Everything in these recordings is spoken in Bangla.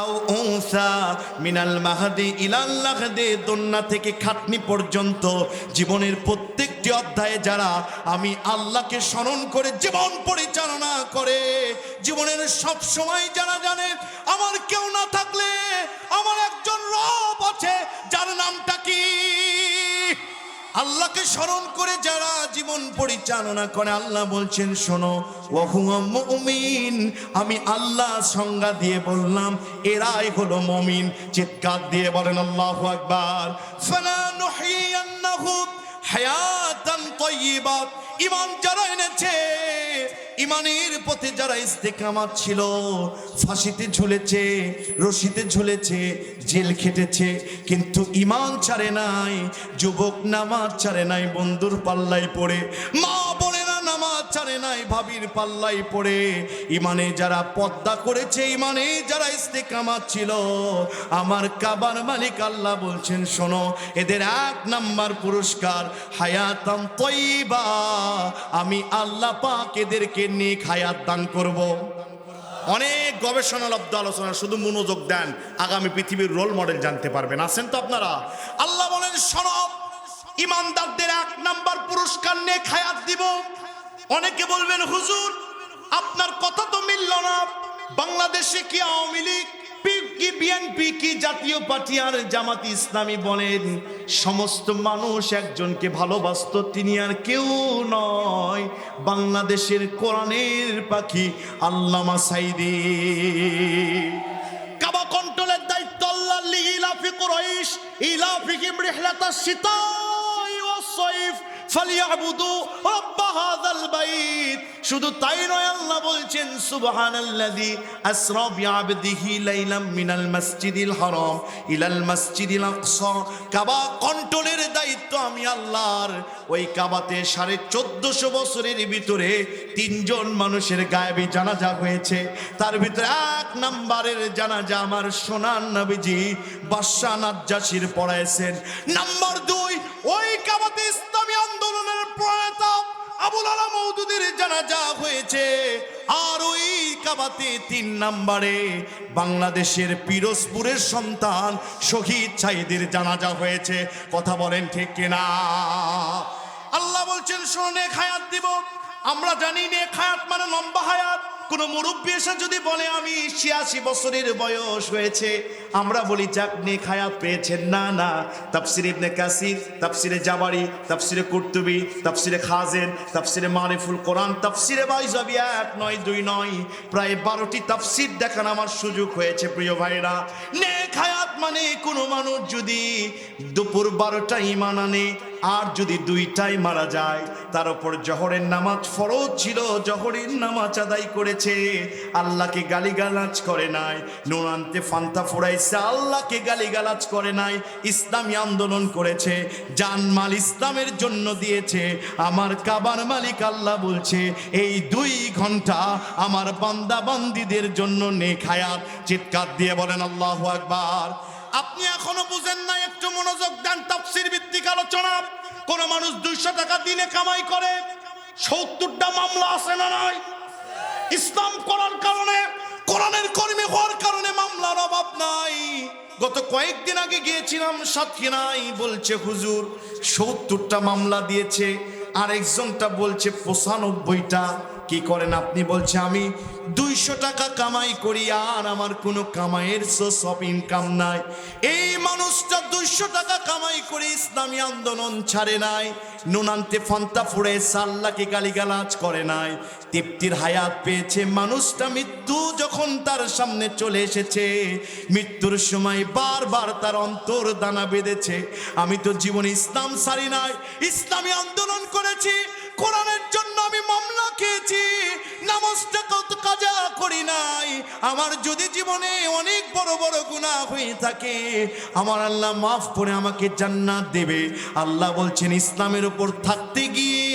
আও উনসা মিনাল মাহদি ইলাল লাহদি, দোন্না থেকে খাটনি পর্যন্ত জীবনের প্রত্যেকটি অধ্যায়ে যারা আমি আল্লাহকে স্মরণ করে জীবন পরিচালনা করে, জীবনের সব সময় যারা জানে আমার কেউ না থাকলে আমার একজন রব আছে যার নামটা কি, আল্লাহকে স্মরণ করে যারা জীবন পরিচালনা করে, আল্লাহ বলছেন শোনো ওয়াহুয়া মুমিন, আমি আল্লাহ সংজ্ঞা দিয়ে বললাম এরাই হলো মুমিন। চিৎকার দিয়ে বলেন আল্লাহু আকবার। ফালা নুহিয়ান্নাহু হায়াতান তাইয়্যিবা, ঈমান যারা এনেছে, ইমানের পথে যারা ইস্তেকামাত ছিল, ফাঁসিতে ঝুলেছে, রশিতে ঝুলেছে, জেল খেটেছে, কিন্তু ইমান ছাড়ে নাই। যুবক নামাজ ছাড়ে নাই বন্ধুর পাল্লাই পড়ে, মা বলে না নামাজ ছাড়ে নাই ভাবির পাল্লাই পড়ে, ইমানে যারা পর্দা করেছে, ইমানে যারা ইস্তেকামাত ছিল, আমার কাবার মালিক আল্লাহ বলছেন শোনো এদের ১ নাম্বার পুরস্কার হায়াতাম তাইয়্যিবা, আমি আল্লাহ পাক এদেরকে নেক হায়াত দান করব। অনেক গবেষণালব্ধ আলোচনা, শুধু মনোযোগ দেন, আগামী পৃথিবীর রোল মডেল জানতে পারবেন। আছেন তো আপনারা? আল্লাহ বলেন শোনো ইমানদারদের ১ নাম্বার পুরস্কার নেক হায়াত দিব। অনেকে বলবেন হুজুর আপনার কথা তো মিলল না, বাংলাদেশে কি আওয়ামী লীগ কি বিএনপি কি জাতীয় পার্টি আর জামাতি ইসলামী বলেন সমস্ত মানুষ একজনকে ভালোবাসতো, তিনি আর কেউ নয়, বাংলাদেশের কোরআনের পাখি আল্লামা সাইদি। কাবা কন্ট্রোলের দায়িত্ব আল্লাহ লিইলাফি কুরাইশ ইলাফিহিম রিহলাতাশ শিতাই ওয়াস সাইফ ফালিয়াবুদু রাব্ব হাযাল বাইত। শুধু তাই নয়, আল্লাহ বলছেন সুবহানাল্লাযী আসরা বিআবদিহি লাইলাম মিনাল মাসজিদিল হারাম ইলাল মাসজিদিল আকসা। কাবা কন্ট্রোলের দায়িত্ব আমি আল্লাহর। ওই কাবাতে 1450 বছরের ভিতরে 3 জন মানুষের গায়েবী জানাজা হয়েছে, তার ভিতরে 1 নাম্বারের জানাজা আমার সোনার নবীজি বাদশা নাজ্জাশীর পড়াইছেন। নাম্বার 2, ওই কাবাতে ইসলামী আন্দোলনের প্রয়াতা আবুল আলা মওদুদের জানাজা হয়েছে। আর ওই কাবাতে 3 নম্বরে বাংলাদেশের পিরোজপুরের সন্তান শহীদ সাইদের জানাজা হয়েছে। কথা বলেন ঠিক কিনা? আল্লাহ বলছেন শোনো নেক হায়াত দিব। আমরা জানি নেক হায়াত মানে লম্বা হায়াত। কোন মুরব্বী এসে যদি বলে আমি 86 বছরের বয়স হয়েছে, আমরা বলি যাক নেক হায়াত পেয়েছেন। না না, তাফসির ইবনে কাসির, তাফসিরে জাবারি, তাফসিরে কুরতুবী, তাফসিরে খাজেন, তাফসিরে মারিফুল কোরআন, তাফসিরে বাইজাবি 1 নয় 2 নয়, প্রায় 12টি তাফসির দেখার আমার সুযোগ হয়েছে। প্রিয় ভাইরা, নেক হায়াত মানে কোনো মানুষ যদি দুপুর 12টা ঈমান আনে আর যদি 2টায় মারা যায়, তার উপর জোহরের নামাজ ফরজ ছিল, জোহরের নামাজ আদায় করেছে, আল্লাহকে গালিগালাজ করে নাই, নুন আনতে ফান্তা ফুরাইছে, আল্লাহকে গালিগালাজ করে নাই, ইসলামী আন্দোলন করেছে, জানমাল ইসলামের জন্য দিয়েছে, আমার কাবার মালিক আল্লাহ বলছে এই 2 ঘন্টা আমার বান্দা বান্দীদের জন্য নেক হায়াত। চিৎকার দিয়ে বলেন আল্লাহু আকবার। আপনি এখনো বুঝেন না, একটু মনোযোগ দেন। তাফসীর ভিত্তিক আলোচনা। কোন মানুষ 200 টাকা দিনে কামাই করে, 70টা মামলা আছে না নাই? ইসলাম করার কারণে, কোরআনের কর্মী হওয়ার কারণে মামলার অভাব নাই। গত কয়েকদিন আগে গিয়েছিলাম সাতক্ষীরায়, বলছে হুজুর 70টা মামলা দিয়েছে, আর একজনটা বলছে 95টা। কি করেন আপনি? বলছে আমি 200 টাকা কামাই করি আর আমার কোনো কামাইয়ের সোর্স অফ ইনকাম নাই। এই মানুষটা 200 টাকা কামাই করে ইসলামী আন্দোলন ছাড়ে নাই, নুন আনতে ফান্তা ফুড়ে আল্লাহকে গালিগালাজ করে নাই, তৃপ্তির হায়াত পেয়েছে। মানুষটা মৃত্যু যখন তার সামনে চলে এসেছে, মৃত্যুর সময় বারবার তার অন্তর দানা বেঁধেছে, আমি তো জীবনে ইসলাম ছাড়ি নাই, ইসলামী আন্দোলন করেছি, কোরআনের জন্য আমি মামলা খেয়েছি, নামাজটা কত কাজা করি নাই, আমার যদি জীবনে অনেক বড় বড় গুনাহ হয়ে থাকে আমার আল্লাহ মাফ করে আমাকে জান্নাত দেবে। আল্লাহ বলছেন ইসলামের উপর থাকতে গিয়ে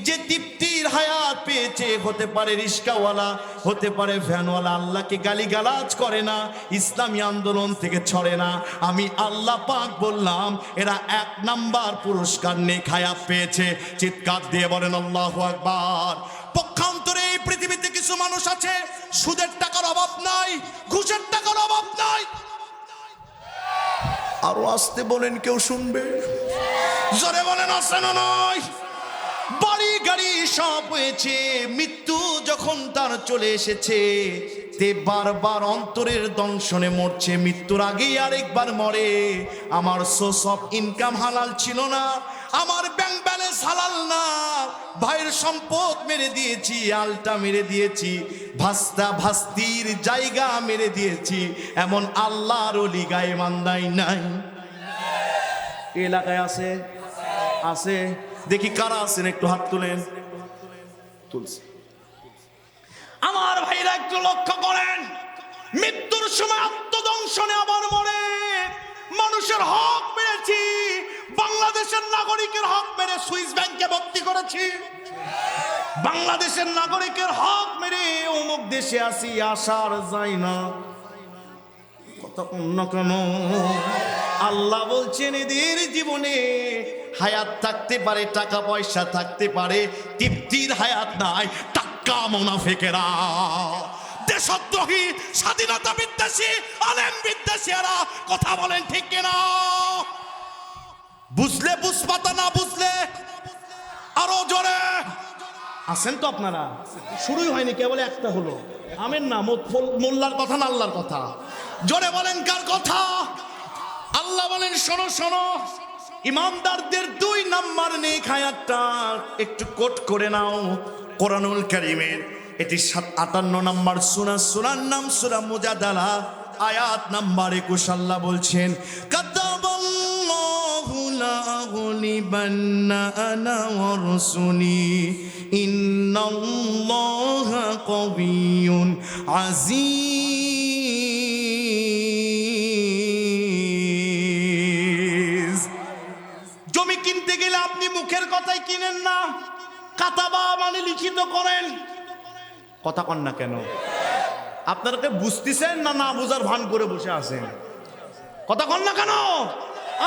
যে তৃপ্তির হায়াত পেয়েছে, হতে পারে রিস্কাওয়ালা, হতে পারে ভ্যানওয়ালা, আল্লাহকে গালিগালাজ করে না, ইসলামী আন্দোলন থেকে ছড়ে না, আমি আল্লাহ পাক বললাম এরা 1 নাম্বার পুরস্কার নেক হায়াত পেয়েছে। চিৎকার দিয়ে বলেন আল্লাহু আকবার। পক্ষান্তরে এই পৃথিবীতে কিছু মানুষ আছে, সুদের টাকার অভাব নাই, ঘুষের টাকার অভাব নাই, আরো আসতে বলেন, কেউ শুনবে? জোরে বলেন আছে না নয়? বাড়ি গাড়ি সব হয়েছে, মৃত্যু যখন তার চলে এসেছে, তে বারবার অন্তরের দংশনে মরছে, মৃত্যুর আগেই আরেকবার মরে। আমার সোর্স অফ ইনকাম হালাল ছিল না, আমার ব্যাংক ব্যালেন্স হালাল না, ভাইয়ের সম্পদ মেরে দিয়েছি, আলটা মেরে দিয়েছি, ভাস্তা ভাস্তির জায়গা মেরে দিয়েছি, এমন আল্লাহর ওলি গায়ে মান্দাই নাই? এলাকায় আছে? আছে? দেখি কারা আছেন, একটু হাত তুলেন। তুলছি। আমার ভাইরা একটু লক্ষ্য করেন, মৃত্যুর সময় আত্মদংশনে আবার মরে। মানুষের হক মেরেছি, বাংলাদেশের নাগরিকের হক মেরে সুইস ব্যাংকে ভর্তি করেছি, বাংলাদেশের নাগরিকের হক মেরে অমুক দেশে আসি, আসার যাই না। কথা অন্য কেন? আল্লাহ বলছেন এদের জীবনে হায়াত থাকতে পারে, টাকা পয়সা থাকতে পারে, তৃপ্তির হায়াত নাই। টাক্কা মুনাফিকেরা, দেশদ্রোহী, স্বাধীনতা বিদ্বেষী, আলেম বিদ্বেষীরা, কথা বলেন ঠিক কিনা? বুঝলে বুঝপাতা, না বুঝলে আরো জোরে। আছেন তো আপনারা? শুরুই হয়নি, কেবল একটা হলো। আমেন না? মোল্লার কথা না আল্লাহর কথা? জোরে বলেন কার কথা? আল্লাহ বলেন শোনো শোনো, ইমানদারদের 2 নাম্বার নেক হায়াতটা একটু কোট করে নাও কোরআনুল কারীমের। এটি 58 নাম্বার সূরা, সূরার নাম সূরা মুজাদালা, আয়াত নাম্বার 21। আল্লাহ বলছেন কাতাবাল্লাহু লা আগুলিবান্না আনা ওয়া রাসূলি ইন্নাল্লাহা কাবিয়্যুন আযীজ। জমি কিনতে গেলে আপনি মুখের কথাই কিনেন না, কাতাবা মানে লিখিত করেন। কথা কন না কেন? আপনারা বুঝতেছেন না, না বুঝার ভান করে বসে আছেন? কথা কন না কেন?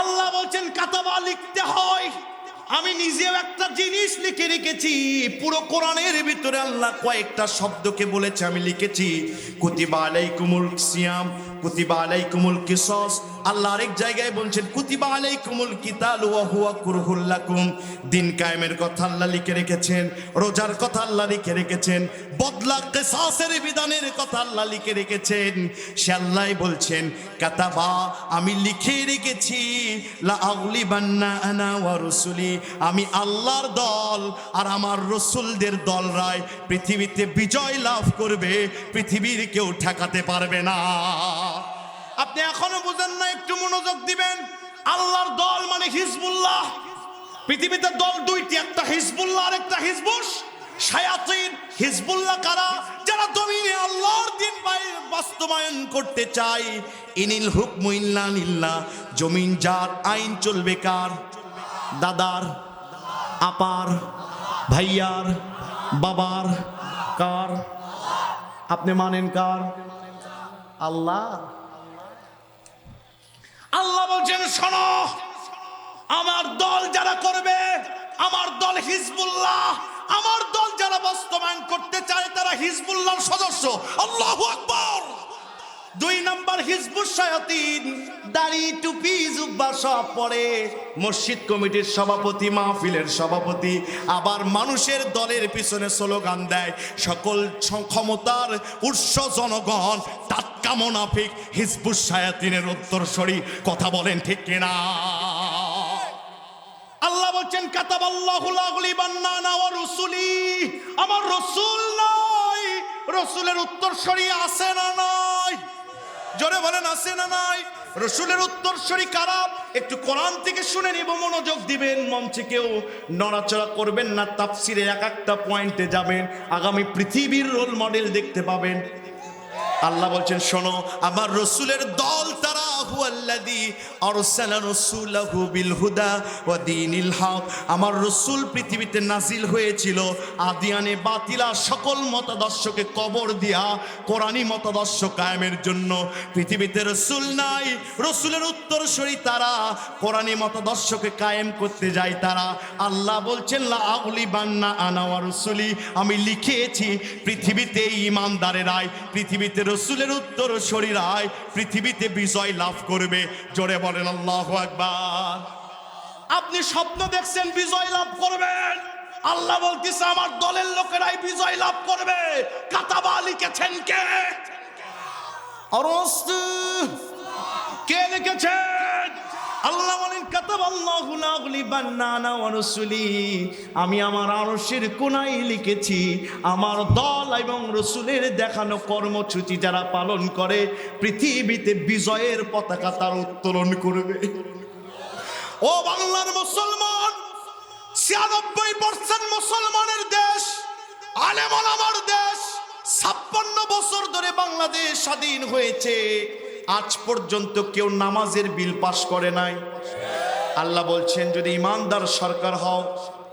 আল্লাহ বলছেন কাতাবা লিখতে হয়। আমি নিজেও একটা জিনিস লিখে রেখেছি, পুরো কোরআনের ভিতরে আল্লাহ কয়েকটা শব্দকে বলেছে, আমি লিখেছি কুতিবা আলাইকুমুল সিয়াম, কুতিবা আলাইকুমুল কিসাস। আল্লাহ আরেক জায়গায় বলছেন কুতিবা আলাইকুমুল কিতাল ওয়া হুয়া কুরহুল লাকুম। দিন কায়েমের কথা আল্লাহ লিখে রেখেছেন, রোজার কথা আল্লাহ লিখে রেখেছেন, বদলা কিসাসের বিধানের কথা আল্লাহ লিখে রেখেছেন। সে আল্লাহ বলছেন কাতাবা, আমি লিখে রেখেছি লা আগলিবান্না আনা ওয়া রাসূলি, আমি আল্লাহর দল আর আমার রসুলদের দলরাই পৃথিবীতে বিজয় লাভ করবে, পৃথিবীর কেউ ঠেকাতে পারবে না। আপনি এখনো বুঝেন না? একটু মনোযোগ দিবেন। আল্লাহর দল মানে হিজবুল্লাহ। পৃথিবীতে দল 2টি, একটা হিজবুল্লাহ আর একটা হিজবুস শায়াতিন। হিজবুল্লাহ কারা? যারা জমিনে আল্লাহর দ্বীন বাস্তবায়ন করতে চায়। ইনিল হুকমু ইল্লা লিল্লাহ, জমিন যার, আইন চলবে কার? দাদার, আপার, ভাইয়ার, বাবার। কার? আপনি মানেন কার? আল্লাহ। আল্লাহ বলছেন শোনো, আমার দল যারা করবে, আমার দল হিজবুল্লাহ, আমার দল যারা বাস্তবায়ন করতে চায় তারা হিজবুল্লাহর সদস্য। আল্লাহু আকবার। 2 নাম্বার হিজবুস শায়াতিন, দাড়ি টুপি জুব্বা সব পরে, মসজিদ কমিটির সভাপতি, মাহফিলের সভাপতি, আবার মানুষের দলের পিছনে স্লোগান দেয়। সকল ক্ষমতার উৎস জনগণ, টাটকা মুনাফিক, হিজবুস শায়াতিনের উত্তরসূরি। কথা বলেন ঠিক কিনা? আল্লাহ বলছেন কাতাবাল্লাহু লা আগলিবান্না আনা ওয়া রাসূলি, আমার রাসূল নাই, রাসূলের উত্তরসূরি আছে না নাই? জোরে বলেন আছে না নাই? রাসূলের উত্তরসূরি কারা? একটু কোরআন থেকে শুনে নিব, মনোযোগ দিবেন। মঞ্চে কেউ নড়াচড়া করবেন না, তাফসীরের এক একটা পয়েন্টে যাবেন, আগামী পৃথিবীর রোল মডেল দেখতে পাবেন। আল্লাহ বলছেন শোনো, আমার রাসূলের দল তারা হুয়াল্লাযী আরসালা রাসূলাহু বিল হুদা ওয়া দীনিল হক। আমার রাসূল পৃথিবীতে নাজিল হয়েছিল আদিয়ানে বাতিলা সকল মতাদর্শকে কবর দিয়া কোরআনী মতাদর্শ কায়েমের জন্য। পৃথিবীতে রাসূল নাই, রাসূলের উত্তরসূরি তারা, কোরআনী মতাদর্শকে কায়েম করতে যায় তারা। আল্লাহ বলছেন লা আগলিবান্না আনা ওয়া রাসূলি, আমি লিখেছি পৃথিবীতে ঈমানদারেরাই, পৃথিবীতে রাসূলের উত্তরসূরিরাই পৃথিবীতে বিজয় লাভ লাভ করবে। জোরে বলেন আল্লাহু আকবার। আপনি স্বপ্ন দেখছেন বিজয় লাভ করবেন, আল্লাহ বলতেছে আমার দলের লোকেরাই বিজয় লাভ করবে। কাতাবা লিখেছেন কে? আরস্তু। কে লিখেছেন? আল্লাহ বলেন কাতাবাল্লাহু লা গুলিবান্না আনা ওয়া রাসূলি, আমি আমার আরশের কোণায় লিখেছি আমার দল এবং রাসূলের দেখানো কর্মসূচি যারা পালন করে পৃথিবীতে বিজয়ের পতাকা তারা উত্তোলন করবে। ও বাংলার মুসলমান, 96% মুসলমানের দেশ, আলেম ওলামার দেশ। 56 বছর ধরে বাংলাদেশ স্বাধীন হয়েছে, আজ পর্যন্ত কেউ নামাজের বিল পাস করে নাই। আল্লাহ বলছেন যদি ইমানদার সরকার হও,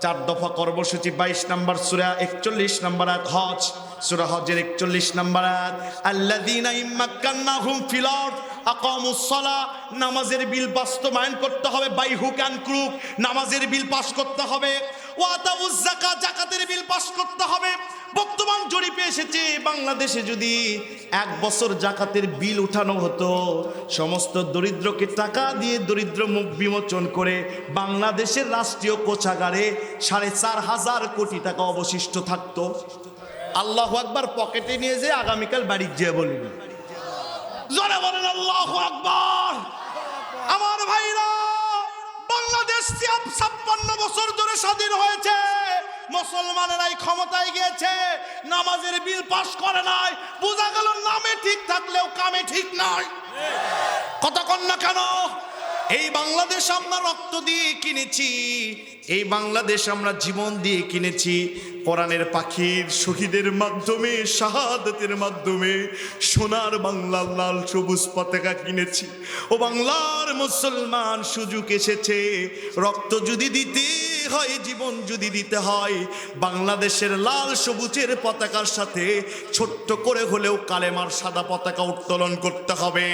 4 দফা কর্মসূচি 22 নম্বর সূরা 41 নম্বর আয়াত হজ, সূরা হজের 41 নম্বর আয়াত, আল্লাযীনা ইম্মাক্কান্নাহুম ফিল আরদ আকামুস সালাহ, নামাজের বিল বাস্তবায়ন করতে হবে। বাই হুক অ্যান্ড ক্রুক নামাজের বিল পাস করতে হবে। ওয়াতাউজ যাকাত, যাকাতের বিল পাস করতে হবে। বর্তমান জরিপে এসেছে বাংলাদেশে যদি 1 বছর যাকাতের বিল উঠানো হতো, সমস্ত দরিদ্রকে টাকা দিয়ে দরিদ্র মুখ বিমোচন করে বাংলাদেশের রাষ্ট্রীয় কোষাগারে 4,500 কোটি টাকা অবশিষ্ট থাকতো। আল্লাহু আকবার। পকেটে নিয়ে যে আগামীকাল বাড়ি যেয়ে বলবি। জোরে বলেন আল্লাহু আকবার। আমার ভাইরা, বাংলাদেশ 56 বছর ধরে স্বাধীন হয়েছে, মুসলমানেরাই ক্ষমতায় গিয়েছে, নামাজের বিল পাস করে নাই। বোঝা গেল নামে ঠিক থাকলেও কামে ঠিক নাই। কথা কন না কেন? এই বাংলাদেশ আমরা রক্ত দিয়ে কিনেছি, এই বাংলাদেশ আমরা জীবন দিয়ে কিনেছি। কোরআনের পাখির শহীদের মাধ্যমে, শাহাদাতের মাধ্যমে সোনার বাংলার লাল সবুজ পতাকা কিনেছি। ও বাংলার মুসলমান, সুযোগ এসেছে, রক্ত যদি দিতে হয়, জীবন যদি দিতে হয়, বাংলাদেশের লাল সবুজের পতাকার সাথে ছোট্ট করে হলেও কালেমার সাদা পতাকা উত্তোলন করতে হবে।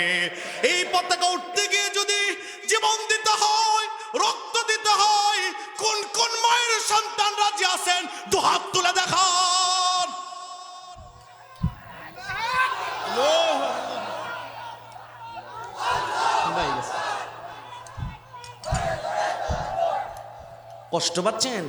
এই পতাকা উঠতে গিয়ে যদি জীবন দিতে হয়, রক্ত দিতে হয়, কোন কোন মায়ের সন্তান রাজি আছেন? দুহাত তুলে দেখান। কষ্ট পাচ্ছেন?